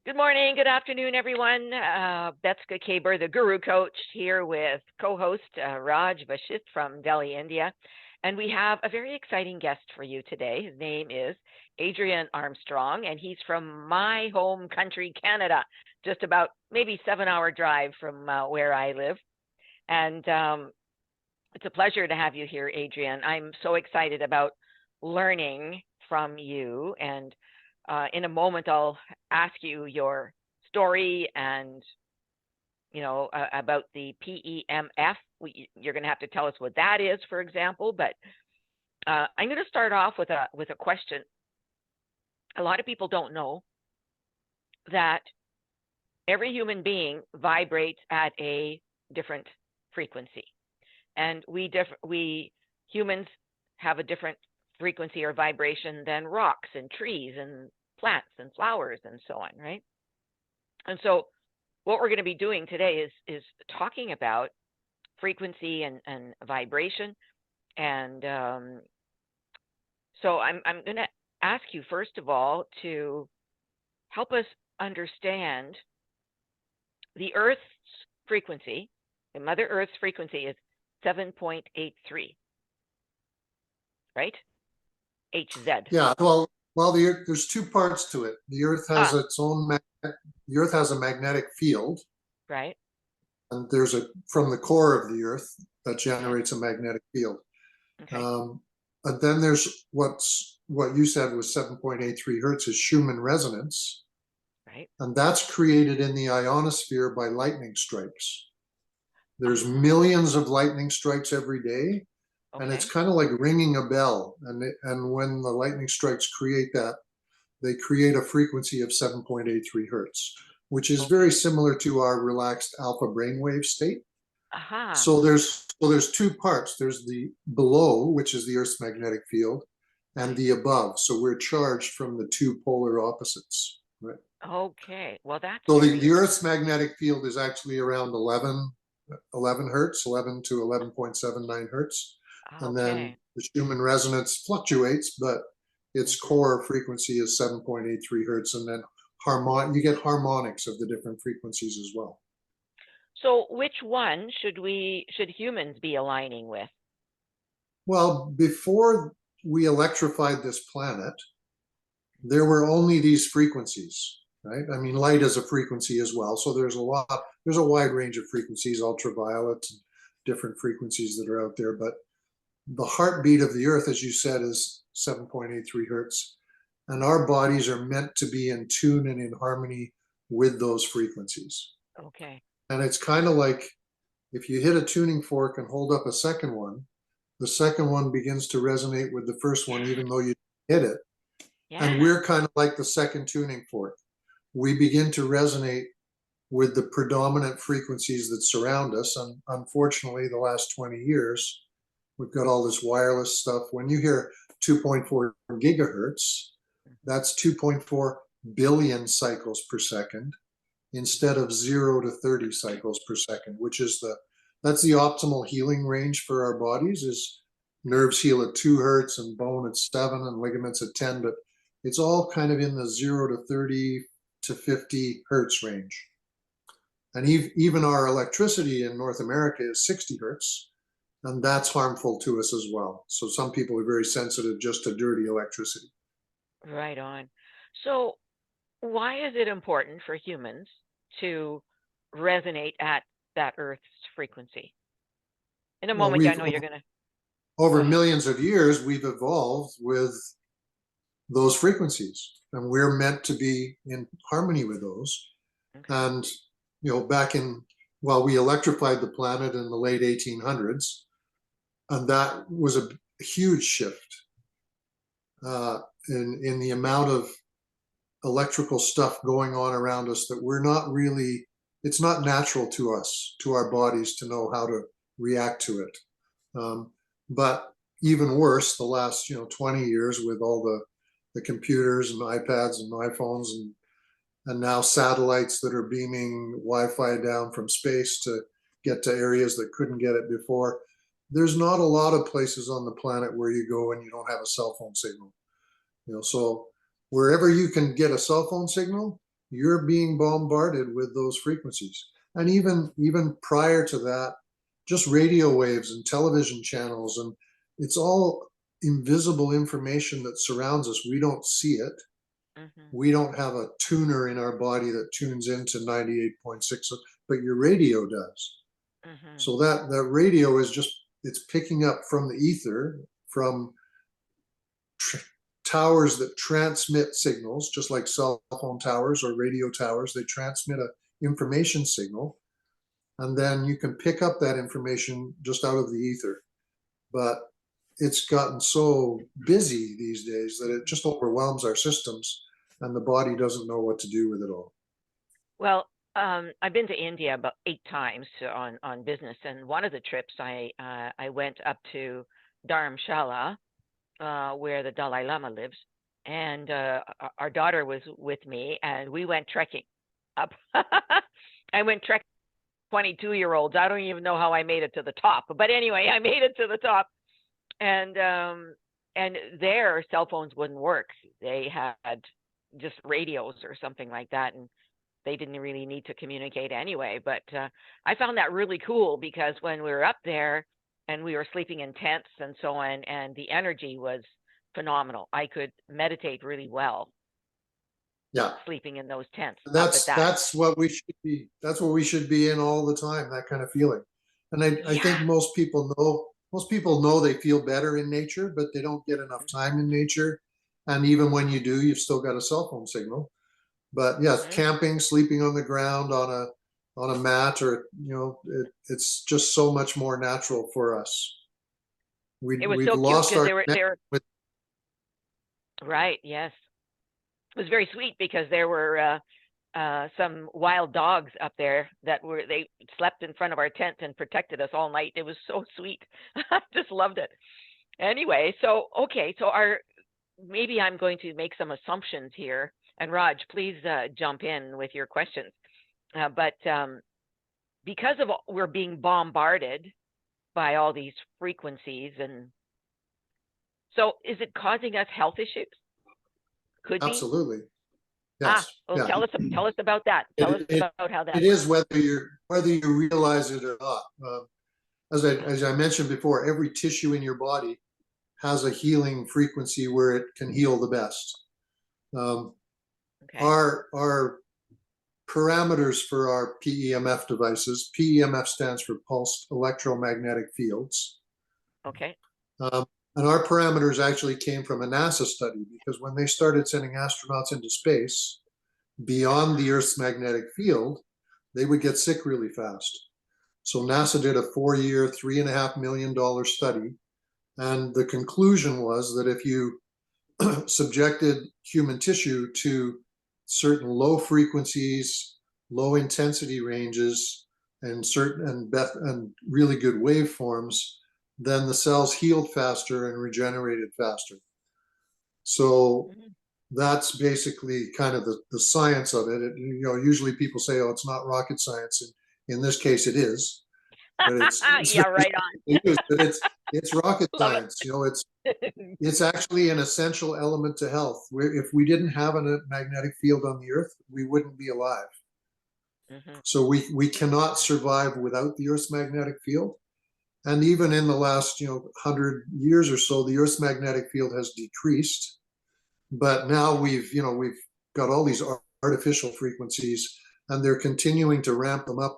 Good morning, good afternoon, everyone. Betska K-Burr, the Guru Coach, here with co-host Raj Vashisht from Delhi, India. And we have a very exciting guest for you today. His name is Adrian Armstrong, and he's from my home country, Canada, just about maybe 7-hour drive from where I live. And it's a pleasure to have you here, Adrian. I'm so excited about learning from you, and in a moment, I'll ask you your story and, about the PEMF. You're going to have to tell us what that is, for example. But I'm going to start off with a question. A lot of people don't know that every human being vibrates at a different frequency, and we humans have a different frequency or vibration than rocks and trees and plants and flowers and so on, right? And so what we're going to be doing today is talking about frequency and vibration. And so I'm going to ask you, first of all, to help us understand the Earth's frequency. The Mother Earth's frequency is 7.83, right? HZ. Yeah, well, there's two parts to it. The Earth has its own. The Earth has a magnetic field, right? And there's from the core of the Earth that generates a magnetic field. Okay. And then there's what you said was 7.83 hertz is Schumann resonance, right? And that's created in the ionosphere by lightning strikes. There's millions of lightning strikes every day. Okay. And it's kind of like ringing a bell. And when the lightning strikes create that, they create a frequency of 7.83 hertz, which is very similar to our relaxed alpha brainwave state. So there's two parts. There's the below, which is the Earth's magnetic field, and the above. So we're charged from the two polar opposites, right? Okay. Well, that's so the Earth's magnetic field is actually around 11 hertz, 11 to 11.79 hertz. And then the Schumann resonance fluctuates, but its core frequency is 7.83 hertz. And then you get harmonics of the different frequencies as well. So which one should humans be aligning with? Well, before we electrified this planet, there were only these frequencies, right? I mean, light is a frequency as well. So there's a wide range of frequencies, ultraviolet, and different frequencies that are out there. But the heartbeat of the Earth, as you said, is 7.83 hertz. And our bodies are meant to be in tune and in harmony with those frequencies. Okay. And it's kind of like if you hit a tuning fork and hold up a second one, the second one begins to resonate with the first one, even though you hit it. Yeah. And we're kind of like the second tuning fork. We begin to resonate with the predominant frequencies that surround us. And unfortunately, the last 20 years, we've got all this wireless stuff. When you hear 2.4 gigahertz, that's 2.4 billion cycles per second instead of 0 to 30 cycles per second, which is that's the optimal healing range for our bodies. Is nerves heal at 2 hertz and bone at 7 and ligaments at 10, but it's all kind of in the 0 to 30 to 50 hertz range. And even our electricity in North America is 60 hertz. And that's harmful to us as well. So some people are very sensitive just to dirty electricity. Right on. So why is it important for humans to resonate at that Earth's frequency? In a moment, I know you're going to... Over millions of years, we've evolved with those frequencies. And we're meant to be in harmony with those. Okay. And, we electrified the planet in the late 1800s. And that was a huge shift in the amount of electrical stuff going on around us that it's not natural to us, to our bodies, to know how to react to it. But even worse, the last 20 years with all the computers and iPads and iPhones and now satellites that are beaming Wi-Fi down from space to get to areas that couldn't get it before. There's not a lot of places on the planet where you go and you don't have a cell phone signal. So wherever you can get a cell phone signal, you're being bombarded with those frequencies. And even prior to that, just radio waves and television channels, and it's all invisible information that surrounds us. We don't see it. We don't have a tuner in our body that tunes into 98.6, but your radio does. So that radio is just, it's picking up from the ether, from towers that transmit signals, just like cell phone towers or radio towers. They transmit an information signal, and then you can pick up that information just out of the ether. But it's gotten so busy these days that it just overwhelms our systems, and the body doesn't know what to do with it all. Well, I've been to India about 8 times on business, and one of the trips I went up to Dharamshala, where the Dalai Lama lives, and our daughter was with me, and we went trekking up. I went trekking, 22-year-olds. I don't even know how I made it to the top, but anyway, I made it to the top, and their cell phones wouldn't work. They had just radios or something like that, and they didn't really need to communicate anyway. But I found that really cool, because when we were up there and we were sleeping in tents and so on, and the energy was phenomenal. I could meditate really well. Yeah, sleeping in those tents. That's what we should be. That's what we should be in all the time. That kind of feeling. And I think most people know they feel better in nature, but they don't get enough time in nature. And even when you do, you've still got a cell phone signal. But yes, camping, sleeping on the ground on a mat, or it's just so much more natural for us. We've so lost our right. Yes, it was very sweet, because there were some wild dogs up there they slept in front of our tent and protected us all night. It was so sweet. I just loved it. Anyway, so maybe I'm going to make some assumptions here. And Raj, please jump in with your questions. But because we're being bombarded by all these frequencies, and so is it causing us health issues? Could absolutely. Yes. Tell us about that. Tell us about how that it is, whether you realize it or not. As I mentioned before, every tissue in your body has a healing frequency where it can heal the best. Our parameters for our PEMF devices, PEMF stands for pulsed electromagnetic fields. Okay. And our parameters actually came from a NASA study, because when they started sending astronauts into space beyond the Earth's magnetic field, they would get sick really fast. So NASA did a 4-year, $3.5 million study. And the conclusion was that if you subjected human tissue to certain low frequencies, low intensity ranges, and really good waveforms, then the cells healed faster and regenerated faster. So that's basically kind of the science of it. Usually people say, "Oh, it's not rocket science," and in this case, it is. But it's right on. But it's rocket science. It's actually an essential element to health. If we didn't have a magnetic field on the Earth, we wouldn't be alive. So we cannot survive without the Earth's magnetic field. And even in the last 100 years or so, the Earth's magnetic field has decreased. But now we've got all these artificial frequencies, and they're continuing to ramp them up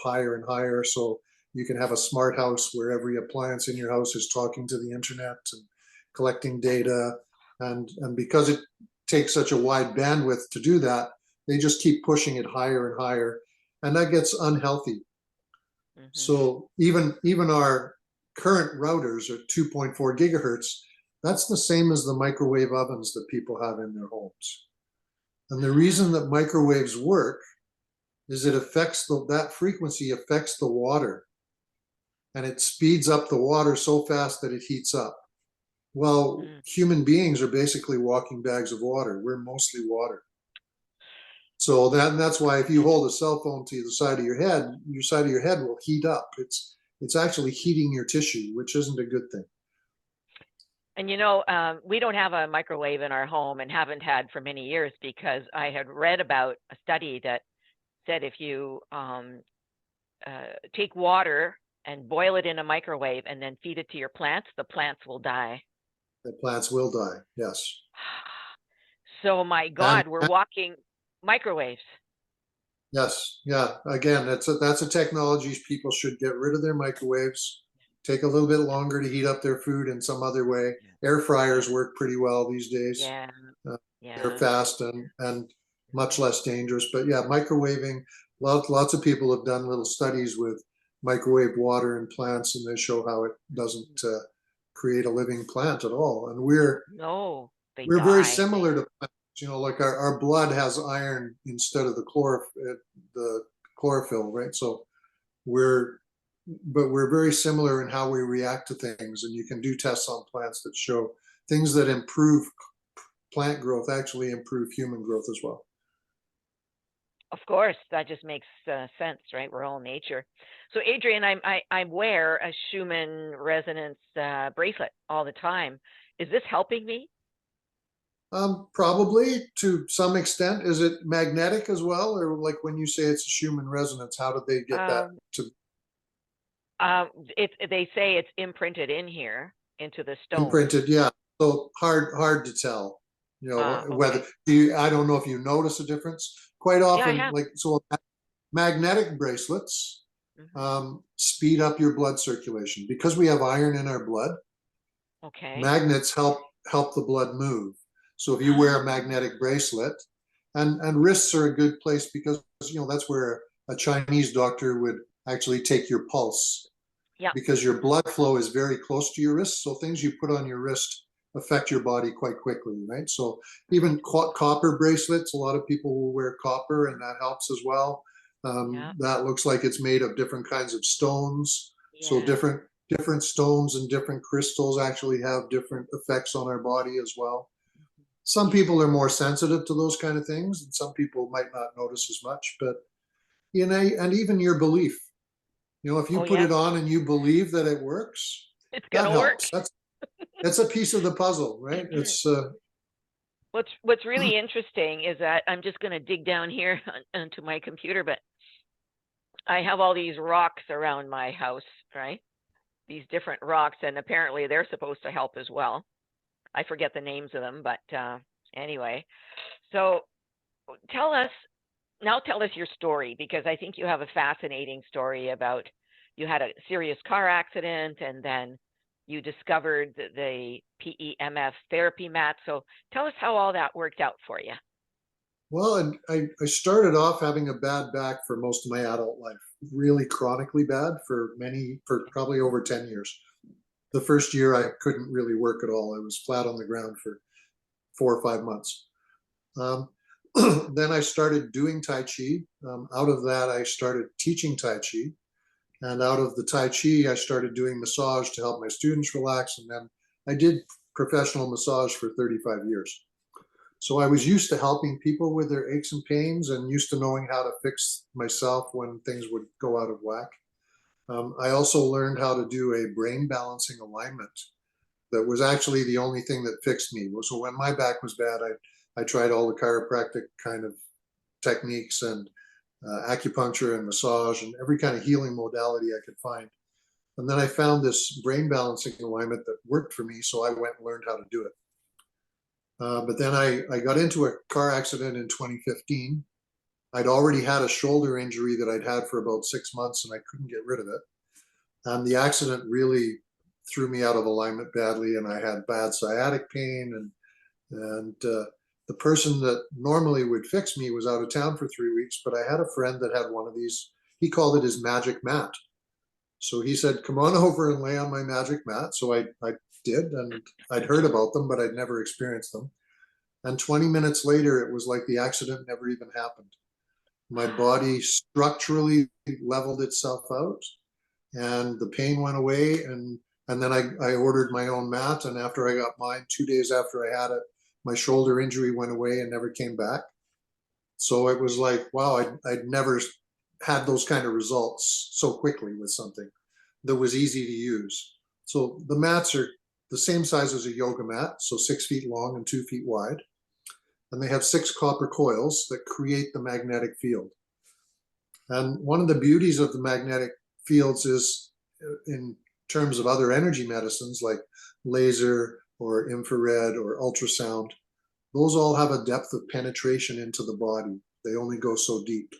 higher and higher. So you can have a smart house where every appliance in your house is talking to the internet and collecting data. And because it takes such a wide bandwidth to do that, they just keep pushing it higher and higher. And that gets unhealthy. So even our current routers are 2.4 gigahertz. That's the same as the microwave ovens that people have in their homes. And the reason that microwaves work is it affects that frequency affects the water, and it speeds up the water so fast that it heats up. Well, human beings are basically walking bags of water. We're mostly water. So that's why if you hold a cell phone to the side of your head will heat up. It's actually heating your tissue, which isn't a good thing. And we don't have a microwave in our home and haven't had for many years, because I had read about a study that said if you take water and boil it in a microwave and then feed it to your plants, the plants will die. The plants will die, yes. So my God, we're walking microwaves. Yes, yeah. Again, that's a technology people should get rid of their microwaves. Take a little bit longer to heat up their food in some other way. Air fryers work pretty well these days. Yeah. They're fast and much less dangerous. But yeah, microwaving, lots of people have done little studies with microwave water in plants, and they show how it doesn't create a living plant at all. And we're very similar to plants. Like our blood has iron instead of the chlorophyll, right? So we're very similar in how we react to things. And you can do tests on plants that show things that improve plant growth actually improve human growth as well. Of course, that just makes sense, right? We're all nature. So Adrian, I wear a Schumann resonance bracelet all the time. Is this helping me? Probably to some extent. Is it magnetic as well? Or like when you say it's a Schumann resonance, how did they get that to? They say it's imprinted in here into the stone. Imprinted, yeah. So hard to tell. Whether I don't know if you notice a difference. Quite often, magnetic bracelets speed up your blood circulation because we have iron in our blood. Okay. Magnets help the blood move. So if you wear a magnetic bracelet, and wrists are a good place because that's where a Chinese doctor would actually take your pulse. Yeah. Because your blood flow is very close to your wrist, so things you put on your wrist affect your body quite quickly, right? So even copper bracelets, a lot of people will wear copper, and that helps as well. That looks like it's made of different kinds of stones. Yeah. So different stones and different crystals actually have different effects on our body as well. Some people are more sensitive to those kind of things, and some people might not notice as much. But and even your belief, if you put it on and you believe that it works, it's gonna work. That's a piece of the puzzle, right? It's what's really interesting is that I'm just going to dig down here onto my computer, but I have all these rocks around my house, right? These different rocks, and apparently they're supposed to help as well. I forget the names of them, but anyway. So tell us your story, because I think you have a fascinating story about you had a serious car accident and then you discovered the PEMF Therapy Mats. So tell us how all that worked out for you. Well, I started off having a bad back for most of my adult life, really chronically bad for probably over 10 years. The first year I couldn't really work at all. I was flat on the ground for 4 or 5 months. Then I started doing Tai Chi. Out of that, I started teaching Tai Chi. And out of the Tai Chi, I started doing massage to help my students relax. And then I did professional massage for 35 years. So I was used to helping people with their aches and pains and used to knowing how to fix myself when things would go out of whack. I also learned how to do a brain balancing alignment that was actually the only thing that fixed me. So when my back was bad, I tried all the chiropractic kind of techniques and acupuncture and massage and every kind of healing modality I could find. And then I found this brain balancing alignment that worked for me, so I went and learned how to do it. But then I got into a car accident in 2015. I'd already had a shoulder injury that I'd had for about 6 months, and I couldn't get rid of it. And the accident really threw me out of alignment badly, and I had bad sciatic pain. And the person that normally would fix me was out of town for 3 weeks, but I had a friend that had one of these. He called it his magic mat. So he said, come on over and lay on my magic mat. So I did, and I'd heard about them, but I'd never experienced them. And 20 minutes later, it was like the accident never even happened. My body structurally leveled itself out, and the pain went away. And then I ordered my own mat. And after I got mine, 2 days after I had it, my shoulder injury went away and never came back. So it was like, wow, I'd never had those kind of results so quickly with something that was easy to use. So the mats are the same size as a yoga mat, so 6 feet long and 2 feet wide. And they have 6 copper coils that create the magnetic field. And one of the beauties of the magnetic fields is, in terms of other energy medicines like laser or infrared or ultrasound, those all have a depth of penetration into the body. They only go so deep.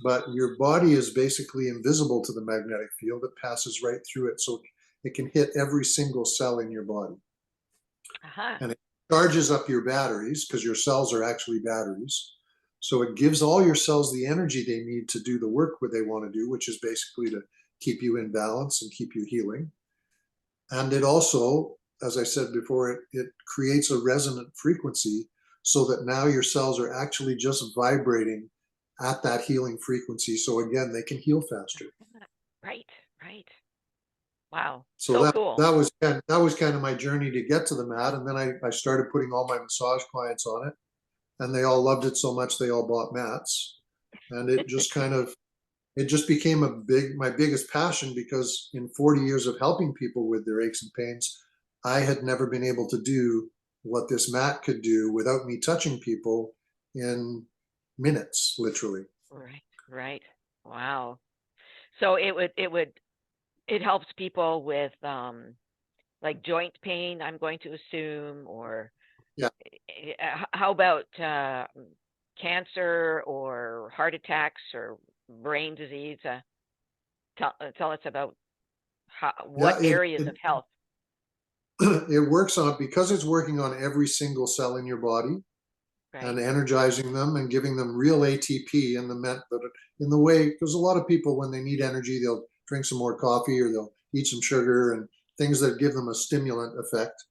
But your body is basically invisible to the magnetic field. It passes right through it, so it can hit every single cell in your body. And it charges up your batteries, because your cells are actually batteries. So it gives all your cells the energy they need to do the work what they want to do, which is basically to keep you in balance and keep you healing. And it also, as I said before, it creates a resonant frequency, so that now your cells are actually just vibrating at that healing frequency. So again, they can heal faster. Right, right. Wow. So that, cool. that was kind of my journey to get to the mat. And then I started putting all my massage clients on it, and they all loved it so much they all bought mats. And it just it just became my biggest passion, because in 40 years of helping people with their aches and pains, I had never been able to do what this mat could do without me touching people in minutes, literally. Right. Wow. So it helps people with like joint pain, I'm going to assume, or how about cancer or heart attacks or brain disease? Tell us about what areas of health. It works on, because it's working on every single cell in your body, and energizing them and giving them real ATP in the way, because a lot of people, when they need energy, they'll drink some more coffee or they'll eat some sugar and things that give them a stimulant effect.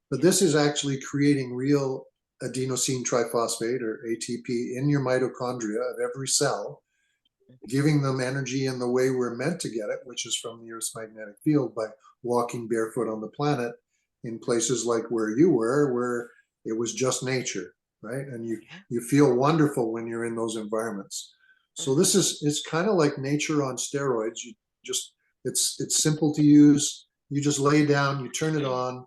But this is actually creating real adenosine triphosphate, or ATP, in your mitochondria of every cell, giving them energy in the way we're meant to get it, which is from the Earth's magnetic field, by walking barefoot on the planet in places like where you were, where it was just nature, right? And you feel wonderful when you're in those environments. So it's kind of like nature on steroids. It's simple to use. You just lay down, you turn it on.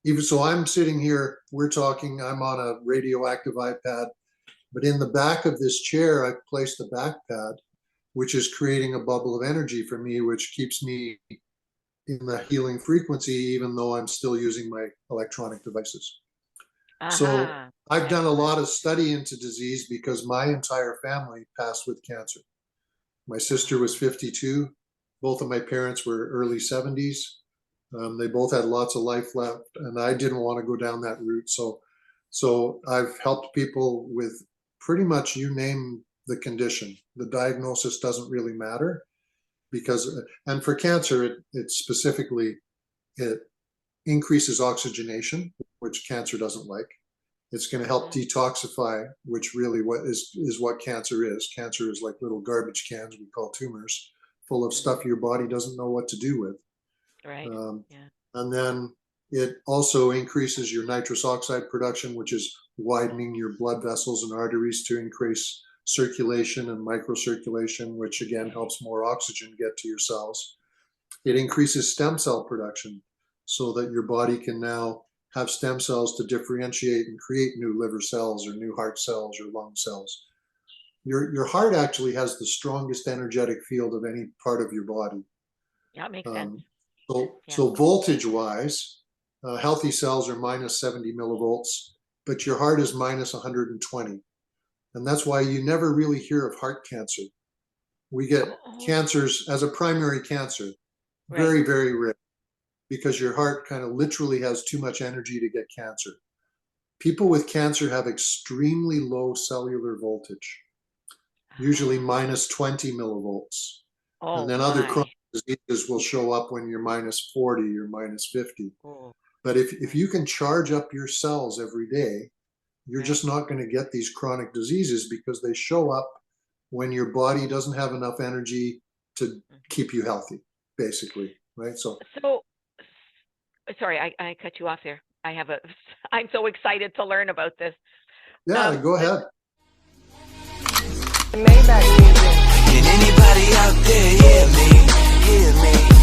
Even so, I'm sitting here, we're talking, I'm on a radioactive iPad, but in the back of this chair, I've placed a back pad, which is creating a bubble of energy for me, which keeps me in the healing frequency, even though I'm still using my electronic devices. So I've done a lot of study into disease, because my entire family passed with cancer. My sister was 52. Both of my parents were early 70s. They both had lots of life left, and I didn't want to go down that route. So I've helped people with pretty much, you name the condition. The diagnosis doesn't really matter, because, and for cancer, it specifically, it increases oxygenation, which cancer doesn't like. It's going to help detoxify, which really is what cancer is. Cancer is like little garbage cans we call tumors, full of stuff your body doesn't know what to do with. Right. And then it also increases your nitrous oxide production, which is widening your blood vessels and arteries to increase circulation and microcirculation, which again helps more oxygen get to your cells. It increases stem cell production, so that your body can now have stem cells to differentiate and create new liver cells or new heart cells or lung cells. Your heart actually has the strongest energetic field of any part of your body. Yeah, it makes sense. So voltage wise, healthy cells are minus 70 millivolts, but your heart is minus 120. And that's why you never really hear of heart cancer. We get cancers as a primary cancer, very, very rare, because your heart kind of literally has too much energy to get cancer. People with cancer have extremely low cellular voltage, usually minus 20 millivolts. And then other chronic diseases will show up when you're minus 40 or minus 50. But if you can charge up your cells every day, you're just not going to get these chronic diseases, because they show up when your body doesn't have enough energy to keep you healthy, basically, right? So sorry, I cut you off there. I'm so excited to learn about this. Yeah, go ahead. Can anybody out there hear me? Hear me?